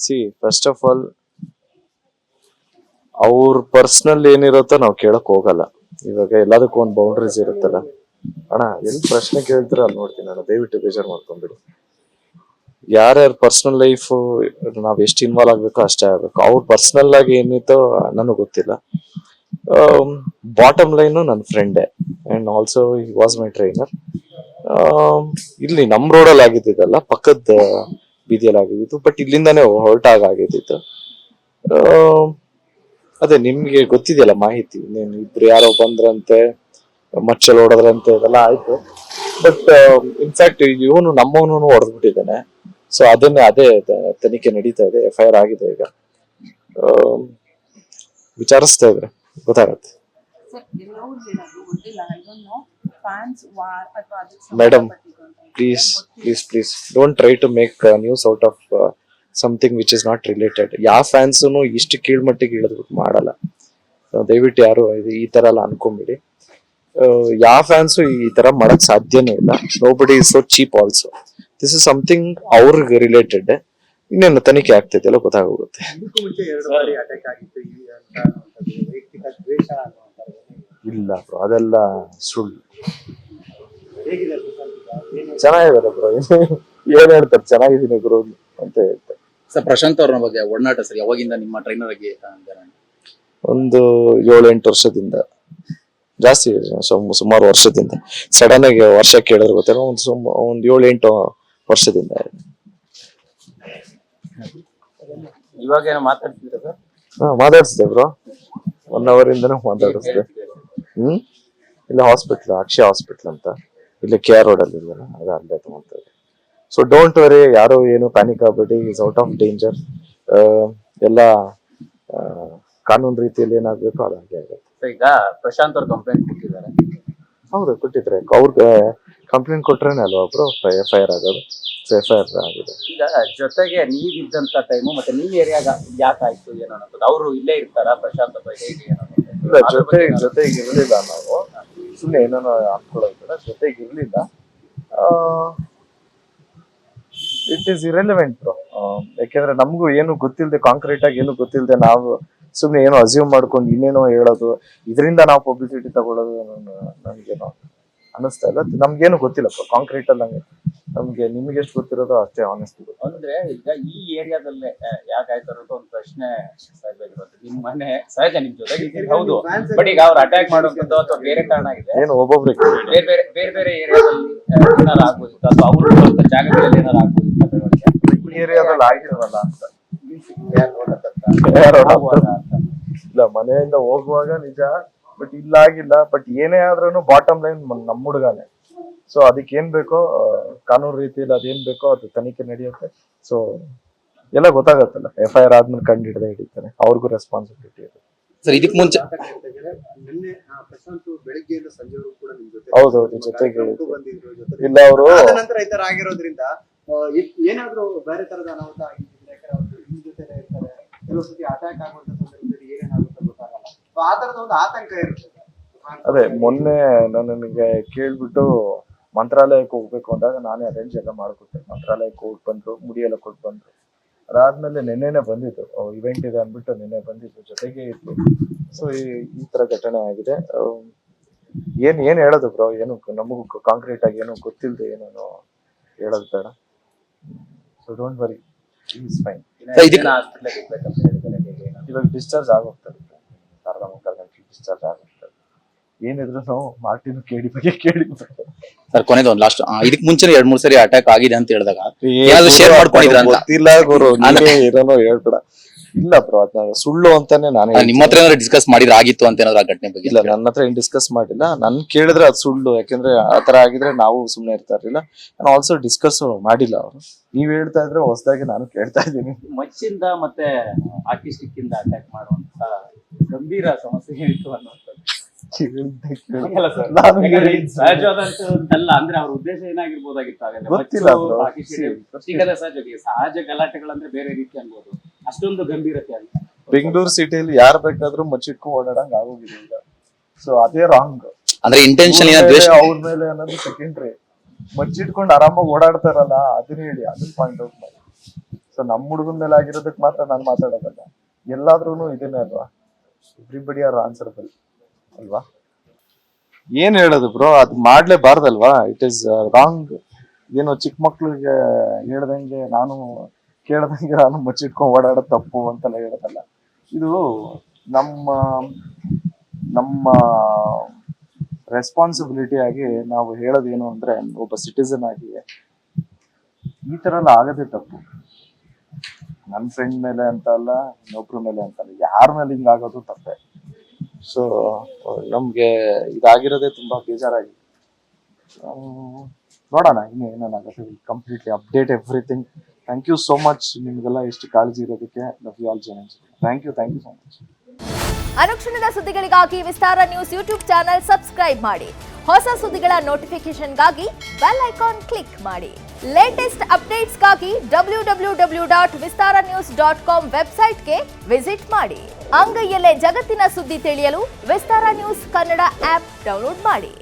C first of all ಅವ್ರ personal ಏನಿರುತ್ತೋ ನಾವು ಕೇಳಕ್ ಹೋಗಲ್ಲ. ಇವಾಗ ಎಲ್ಲದಕ್ಕೂ ಒಂದು ಬೌಂಡ್ರೀಸ್ ಇರುತ್ತಲ್ಲ. ಅಣ್ಣ ಎಲ್ಲಿ ಪ್ರಶ್ನೆ ಕೇಳ್ತೀರ ಅಲ್ಲಿ ನೋಡ್ತೀನಿ ನಾನು, ದಯವಿಟ್ಟು ಬೇಜಾರು ಮಾಡ್ಕೊಂಡ್ಬಿಡಿ. ಯಾರ್ಯಾರ ಪರ್ಸನಲ್ ಲೈಫ್ ನಾವ್ ಎಷ್ಟು ಇನ್ವಾಲ್ವ್ ಆಗ್ಬೇಕೋ ಅಷ್ಟೇ ಆಗ್ಬೇಕು. ಅವ್ರ ಪರ್ಸನಲ್ ಆಗಿ ಏನಿತ್ತೋ ನನಗೆ ಗೊತ್ತಿಲ್ಲ. ಬಾಟಮ್ ಲೈನ್ ನನ್ನ ಫ್ರೆಂಡೇ and also he was my trainer. ಇಲ್ಲಿ ನಮ್ ರೋಡಲ್ಲಿ ಆಗಿದ್ದಲ್ಲ, ಪಕ್ಕದ ಬೀದಿಯಲ್ಲಿ ಆಗಿದ್ದು. ಬಟ್ ಇಲ್ಲಿಂದಾನೇ ಹೊರಟಾಗ ಆಗಿದ್ದು. ಅದೇ ನಿಮ್ಗೆ ಗೊತ್ತಿದೆಯಲ್ಲ ಮಾಹಿತಿ, ನೀನ್ ಇಬ್ರು ಯಾರೋ ಬಂದ್ರಂತೆ, ಮಚ್ಚಲ್ ಹೊಡೆದ್ರಂತೆ, ಇದೆಲ್ಲ ಆಯ್ತು. ಬಟ್ ಇನ್ಫ್ಯಾಕ್ಟ್ ಇವನು ನಮ್ಮವನು ಹೊಡೆದ್ಬಿಟ್ಟಿದ್ದಾನೆ. ಸೊ ಅದೇ ತನಿಖೆ ನಡೀತಾ ಇದೆ, FIR ಆಗಿದೆ. ಈಗ ವಿಚಾರಿಸ್ತಾ ಇದ್ರೆ ಗೊತ್ತಾಗತ್ತೆ. Madam please please please don't try to make news out of something which is not related. ಯಾವ ಫ್ಯಾನ್ಸು ಇಷ್ಟು ಕೀಳ್ಮಟ್ಟಿಗೆ ಇಳಿದ್ಬಿಟ್ಟು ಮಾಡಲ್ಲ. ದಯವಿಟ್ಟು ಯಾರು ಈ ತರ ಎಲ್ಲ ಅನ್ಕೊಂಬಿಡಿ. ಯಾವ ಫ್ಯಾನ್ಸು ಈ ತರ ಮಾಡಕ್ ಸಾಧ್ಯನೇ ಇಲ್ಲ. Nobody is so cheap also. This is something ಅವ್ರಿಗೆ ರಿಲೇಟೆಡ್. ಇನ್ನೇನು ತನಿಖೆ ಆಗ್ತೈತೆ ಗೊತ್ತಾಗೋಗುತ್ತೆ. ಇಲ್ಲ ಬ್ರೋ, ಅದೆಲ್ಲ ಸುಳ್ಳು. ಚೆನ್ನಾಗಿದ್ದಾರೆ ಬ್ರೋ, ಏನ್ ಹೇಳ್ತಾರೆ, ಚೆನ್ನಾಗಿದ್ದೀನಿ ಗುರು ಅಂತ ಹೇಳ್ತಾರೆ. ಸರ್ ಪ್ರಶಾಂತ್ ಅವ್ರ ಬಗ್ಗೆ ಒಡನಾಟ ಸರ್ ಯಾವಾಗಿಂದ ನಿಮ್ಮ ಟ್ರೈನರ್ ಆಗಿ? ಒಂದು 7-8 ವರ್ಷದಿಂದ, ಜಾಸ್ತಿ ಸುಮಾರು ವರ್ಷದಿಂದ. ಸಡನ್ ಆಗಿ ವರ್ಷ ಕೇಳಿದ್ರೆ ಗೊತ್ತಿಲ್ಲ, ಒಂದ್ 7-8 ವರ್ಷದಿಂದ. ಇವಾಗ ಏನೋ ಮಾತಾಡ್ತಿದ್ರ ಸರ್? ಮಾತಾಡ್ಸಿದೆ ಬ್ರೋ, 1 hour ಇಂದನೂ ಮಾತಾಡಿಸ್ದೆ. ಇಲ್ಲ ಹಾಸ್ಪಿಟ್ಲ್, ಅಕ್ಷಯ ಹಾಸ್ಪಿಟ್ಲ್ ಅಂತ, ಇಲ್ಲಿ KR ರೋಡ್ ಅಲ್ಲಿ ಇದೆಯಲ್ಲ, ಅದು ಅಲ್ಲೇ ತಗೊಂತಾರೆ. ಸೊ ಡೋಂಟ್ ವರಿ, ಯಾರು ಏನು ಪ್ಯಾನಿಕ್ ಆಗ್ಬೇಡಿ. Is out of danger. ಎಲ್ಲ ಕಾನೂನು ರೀತಿಯಲ್ಲಿ ಏನಾಗ್ಬೇಕು ಅದು ಹಾಗೆ ಆಗುತ್ತೆ. ಈಗ ಪ್ರಶಾಂತ್ ಅವ್ರ ಕಂಪ್ಲೇಂಟ್ ಕೊಟ್ಟಿದ್ದಾರೆ. ಹೌದು, ಕೊಟ್ಟಿದ್ರೆ. ಅವ್ರಿಗೆ ಕಂಪ್ಲೇಂಟ್ ಕೊಟ್ರೇನೆ ಅಲ್ವಾ ಒಬ್ರು FIR ಆಗೋದು. ಸೊ FIR ಆಗಿದೆ. ಈಗ ಜೊತೆಗೆ ನೀವಿದ್ದಂತ ಟೈಮು ಮತ್ತೆ ನಿಮ್ ಏರಿಯಾಗ ಯಾಕಾಯ್ತು ಏನೋ ಅನ್ನೋದು, ಅವರು ಇಲ್ಲೇ ಇರ್ತಾರ ಪ್ರಶಾಂತ್ ಅವ್ರ ಹೇಗೆ ಏನೋ? ಇಲ್ಲ, ಜೊತೆಗೆ ಇರ್ಲಿಲ್ಲ ನಾವು. ಸುಮ್ಮನೆ ಏನೋ ಅನ್ಕೊಳ್ಳೋದಿಲ್ಲ, ಜೊತೆಗೆ ಇರ್ಲಿಲ್ಲ. It is irrelevant bro. ಯಾಕೆಂದ್ರೆ ನಮಗೂ ಏನು ಗೊತ್ತಿಲ್ಲದೆ, ಕಾಂಕ್ರೀಟ್ ಆಗಿ ಏನು ಗೊತ್ತಿಲ್ಲದೆ ನಾವು ಸುಮ್ನೆ ಏನೋ ಅಸ್ಯೂಮ್ ಮಾಡ್ಕೊಂಡು ಇನ್ನೇನೋ ಹೇಳೋದು, ಇದರಿಂದ ನಾವು ಪಬ್ಲಿಸಿಟಿ ತಗೊಳ್ಳೋದು ನನ್ಗೇನೋ ಅನಿಸ್ತಾ ಇಲ್ಲ. ನಮ್ಗೇನು ಗೊತ್ತಿಲ್ಲ ಕಾಂಕ್ರೀಟ್ ಅಲ್ಲಿ. ನಮ್ಗೆ ನಿಮ್ಗೆ ಎಷ್ಟು ಗೊತ್ತಿರೋದು ಅಷ್ಟೇ ಆನೆಸ್ಟಿ. ಅಂದ್ರೆ ಈಗ ಈ ಏರಿಯಾದಲ್ಲೇ ಯಾಕಾಯ್ತು ಅನ್ನೋದು ಒಂದು ಪ್ರಶ್ನೆ ಸಹಜವಾಗಿರುತ್ತೆ. ನಿಮ್ ಮನೆ ಸಹಜ, ನಿಮ್ ಜೊತೆಗೆ ಹೌದು, ಬಟ್ ಈಗ ಅವ್ರು ಅಟ್ಯಾಕ್ ಮಾಡೋದು ಅಥವಾ ಬೇರೆ ಕಾರಣ ಆಗಿದೆ ಏನು ಒಬ್ಬೊಬ್ರಿಗೆ ಬೇರೆ ಏರಿಯಾದಲ್ಲಿ ಏನಾರು ಆಗ್ಬೋದಿತ್ತು, ಅಥವಾ ಅವ್ರು ಜಾಗಗಳಲ್ಲಿ ಏನಾರು ಆಗ್ಬೋದಿತ್ತು. ಈ ಏರಿಯಾದಲ್ಲಿ ಆಗಿರಲ್ಲ ಅಂತ. ಇಲ್ಲ, ಮನೆಯಿಂದ ಹೋಗುವಾಗ ನಿಜ, ಬಟ್ ಇಲ್ಲಾಗಿಲ್ಲ. ಬಟ್ ಏನೇ ಆದ್ರೂ ಬಾಟಮ್ ಲೈನ್ ನಮ್ಮ ಹುಡುಗಾನೆ. ಸೊ ಅದಕ್ಕೆ ಏನ್ ಬೇಕೋ ಕಾನೂನು ರೀತಿಯಲ್ಲಿ ಅದೇನ್ ಬೇಕೋ ಅದು ತನಿಖೆ ನಡೆಯುತ್ತೆ. ಸೊ ಎಲ್ಲ ಗೊತ್ತಾಗತ್ತಲ್ಲ. FIR ಆದ್ಮೇಲೆ ಕಂಡು ಹಿಡಿತಾನೆ, ಅವ್ರಿಗೂ ರೆಸ್ಪಾನ್ಸಿಬಿಲಿಟಿ ಇದೆ. ಸರ್ ಇದಕ್ಕೆ ಮುಂಚೆ ಬೆಳಿಗ್ಗೆಯಿಂದ ಸಂಜೆವರೆಗೂ ಕೂಡ ನಿಮ್ ಜೊತೆ ಹೌದೌದು ಜೊತೆಗೆ ಇಲ್ಲ ಅವರು ನಂತರ ಈ ತರ ಆಗಿರೋದ್ರಿಂದ ಏನಾದ್ರೂ ಬೇರೆ ತರದ ಅನಾಹುತ ಆಗಿದ್ರೆ ನಿಮ್ ಜೊತೆ ಇರ್ತಾರೆ. ಕೆಲವು ಸತಿ ಅಟ್ಯಾಕ್ ಆಗುವಂತ ಸಂದರ್ಭದಲ್ಲಿ ಏನೇನಾಗುತ್ತೆ ಗೊತ್ತಾಗಲ್ಲ. ಆ ತರದ ಒಂದು ಆತಂಕ ಇರುತ್ತೆ. ಅದೇ ಮೊನ್ನೆ ನನಗೆ ಕೇಳ್ಬಿಟ್ಟು ಮಂತ್ರಾಲಯಕ್ಕೆ ಹೋಗ್ಬೇಕು ಅಂದಾಗ ನಾನೇ ಅರೇಂಜ್ ಎಲ್ಲ ಮಾಡ್ಕೊಟ್ಟೆ. ಮಂತ್ರಾಲಯಕ್ಕೆ ಹೋಗಿ ಬಂದ್ರು, ಮುಡಿಯೆಲ್ಲ ಕೊಟ್ಟು ಬಂದ್ರು. ಅದಾದ್ಮೇಲೆ ನೆನ್ನೆನೆ ಬಂದಿದ್ದು, ಇವೆಂಟ್ ಇದೆ ಅಂದ್ಬಿಟ್ಟು ನೆನ್ನೆ ಬಂದಿದ್ದು, ಜೊತೆಗೆ ಇತ್ತು. ಸೊ ಈ ತರ ಘಟನೆ ಆಗಿದೆ. ಏನ್ ಹೇಳೋದು ಬ್ರೋ, ಏನು ನಮಗೂ ಕಾಂಕ್ರೀಟ್ ಆಗಿ ಏನು ಗೊತ್ತಿಲ್ಲದೆ ಏನೇನೋ ಹೇಳೋದು ಬೇಡ. So don't worry, is fine. ಇವಾಗ ಡಿಸ್ಚಾರ್ಜ್ ಆಗೋಗ್ತಾರೆ, ಅರ್ಧ ಮುಕ್ಕಾಲು ಗಂಟೆ ಡಿಸ್ಚಾರ್ಜ್ ಆಗೋಗ್ತಾರೆ. ಏನಿದ್ರು ನಾವು ಮಾರ್ಟಿನ್ ಕೇಳಿ ಬಗ್ಗೆ ಕೇಳಿದ್ವಿ. ಸರ್ ಕೊನೆದು ಒಂದು ಲಾಸ್ಟ್, ಇದಕ್ ಮುಂಚೆ 2-3 ಸರಿ ಅಟ್ಯಾಕ್ ಆಗಿದೆ ಅಂತ ಹೇಳಿದಾಗ ಶೇರ್ ಮಾಡ್ಕೊಂಡಿದ್ರ ಅಂತ ಗೊತ್ತಿಲ್ಲ ಗುರು, ಇರೋನೋ ಹೇಳ್ಬೇಡ. ಇಲ್ಲ ಬ್ರೋ, ಅದನ್ನ ಸುಳ್ಳು ಅಂತಾನೆ ನಾನು. ನಿಮ್ಮ ಹತ್ರ ಏನಾದ್ರು ಡಿಸ್ಕಸ್ ಮಾಡಿದ್ರೆ ಆಗಿತ್ತು ಅಂತ ಏನಾದ್ರು ಆ ಘಟನೆ ಬಗ್ಗೆ? ಇಲ್ಲ, ನನ್ನ ಹತ್ರ ಏನ್ ಡಿಸ್ಕಸ್ ಮಾಡಿಲ್ಲ. ನನ್ ಕೇಳಿದ್ರೆ ಅದು ಸುಳ್ಳು. ಯಾಕಂದ್ರೆ ಆತರ ಆಗಿದ್ರೆ ನಾವು ಸುಮ್ನೆ ಇರ್ತಾ ಇರ್ಲಿಲ್ಲ. ನಾನು ಆಲ್ಸೋ ಡಿಸ್ಕಸ್ ಮಾಡಿಲ್ಲ. ಅವರು ನೀವ್ ಹೇಳ್ತಾ ಇದ್ರೆ ಹೊಸದಾಗಿ ನಾನು ಕೇಳ್ತಾ ಇದ್ದೀನಿ. ಮಚ್ಚಿಂದ ಮತ್ತೆ ಹಾಕಿ ಸ್ಟಿಕ್ ಇಂದ ಅಟ್ಯಾಕ್ ಮಾಡುವಂತ ಗಂಭೀರ ಸಮಸ್ಯೆ ಇತ್ತು ಅನ್ನೋದು ಸಹಜವಾದಂತಲ್ಲ. ಅಂದ್ರೆ ಅವ್ರ ಉದ್ದೇಶ ಏನಾಗಿರ್ಬೋದಾಗಿತ್ತು ಗೊತ್ತಿಲ್ಲ. ಸಹಜ ಗಲಾಟೆಗಳಂದ್ರೆ ಬೇರೆ ರೀತಿ ಅನ್ಬೋದು, ಅಷ್ಟೊಂದು ಗಂಭೀರತೆ ಅಂತ. ಬೆಂಗಳೂರು ಸಿಟಿಯಲ್ಲಿ ಯಾರು ಬೇಕಾದ್ರೂ ಮಚ್ಚಿಟ್ಕೊ ಓಡಾಡಂಗ್ ಆಗೋಗಿದೆ ಈಗ. ಸೊ ಅದೇ ರಾಂಗ್. ಅಂದ್ರೆ ಇಂಟೆನ್ಷನ್ ಅವ್ರ ಮೇಲೆ ಅನ್ನೋದು ಸೆಕೆಂಡ್ರಿ. ಮಚ್ಚಿಟ್ಕೊಂಡು ಆರಾಮಾಗಿ ಓಡಾಡ್ತಾರಲ್ಲ, ಅದನ್ನ ಹೇಳಿ, ಅದನ್ನ ಪಾಯಿಂಟ್ ಔಟ್ ಮಾಡಿ. ಸೊ ನಮ್ಮ ಹುಡುಗನ ಮೇಲೆ ಆಗಿರೋದಕ್ಕೆ ಮಾತ್ರ ನಾನು ಮಾತಾಡೋದಲ್ಲ, ಎಲ್ಲಾದ್ರೂ ಇದನ್ನೇ ಅಲ್ವಾ, ಎವ್ರಿಬಡಿ ಆರ್ ಆನ್ಸರಬಲ್ ಅಲ್ವಾ. ಏನ್ ಹೇಳೋದು ಬ್ರೋ, ಅದು ಮಾಡ್ಲೇಬಾರ್ದಲ್ವಾ, ಇಟ್ ಇಸ್ ರಾಂಗ್. ಏನೋ ಚಿಕ್ಕ ಮಕ್ಳಿಗೆ ಹೇಳ್ದಂಗೆ ನಾನು ಕೇಳ್ದಂಗೆ ನಾನು ಮಚ್ಚಿಟ್ಕೊಂಡ್ ಓಡಾಡೋದು ತಪ್ಪು ಅಂತೆಲ್ಲ ಹೇಳೋದಲ್ಲ. ಇದು ನಮ್ಮ ರೆಸ್ಪಾನ್ಸಿಬಿಲಿಟಿ ಆಗಿ ನಾವು ಹೇಳೋದೇನು ಅಂದ್ರೆ, ಒಬ್ಬ ಸಿಟಿಸನ್ ಆಗಿ ಈ ತರ ಎಲ್ಲ ಆಗದೆ ತಪ್ಪು. ನನ್ನ ಫ್ರೆಂಡ್ ಮೇಲೆ ಅಂತ ಅಲ್ಲ, ಇನ್ನೊಬ್ರ ಮೇಲೆ ಅಂತ ಅಲ್ಲ, ಯಾರ ಮೇಲೆ ಹಿಂಗಾಗೋದು ತಪ್ಪೆ. ಸೊ ನಮ್ಗೆ ಇದಾಗಿರೋದೇ ತುಂಬಾ ಬೇಜಾರಾಗಿ. ನೋಡೋಣ ಇನ್ನು ಏನೇನಾಗುತ್ತೆ. Completely update everything. Thank you so much, ನಿಮ್ಗೆಲ್ಲ ಎಷ್ಟು ಕಾಳಜಿ ಇರೋದಕ್ಕೆ. ಲವ್ ಯು ಆಲ್ ಜನ. Thank you so much. ಅನುಕ್ಷಣದ ಸುದ್ದಿಗಳಿಗಾಗಿ Vistara news YouTube channel subscribe ಮಾಡಿ. ಹೊಸ ಸುದ್ದಿಗಳ ನೋಟಿಫಿಕೇಶನ್ಗಾಗಿ ಬೆಲ್ ಐಕಾನ್ ಕ್ಲಿಕ್ ಮಾಡಿ. ಲೇಟೆಸ್ಟ್ ಅಪ್ಡೇಟ್ಸ್ಗಾಗಿ www.vistaranews.com ವೆಬ್ಸೈಟ್ಗೆ ವಿಸಿಟ್ ಮಾಡಿ. ಅಂಗೈಯಲ್ಲೇ ಜಗತ್ತಿನ ಸುದ್ದಿ ತಿಳಿಯಲು Vistara news Kannada app download ಮಾಡಿ.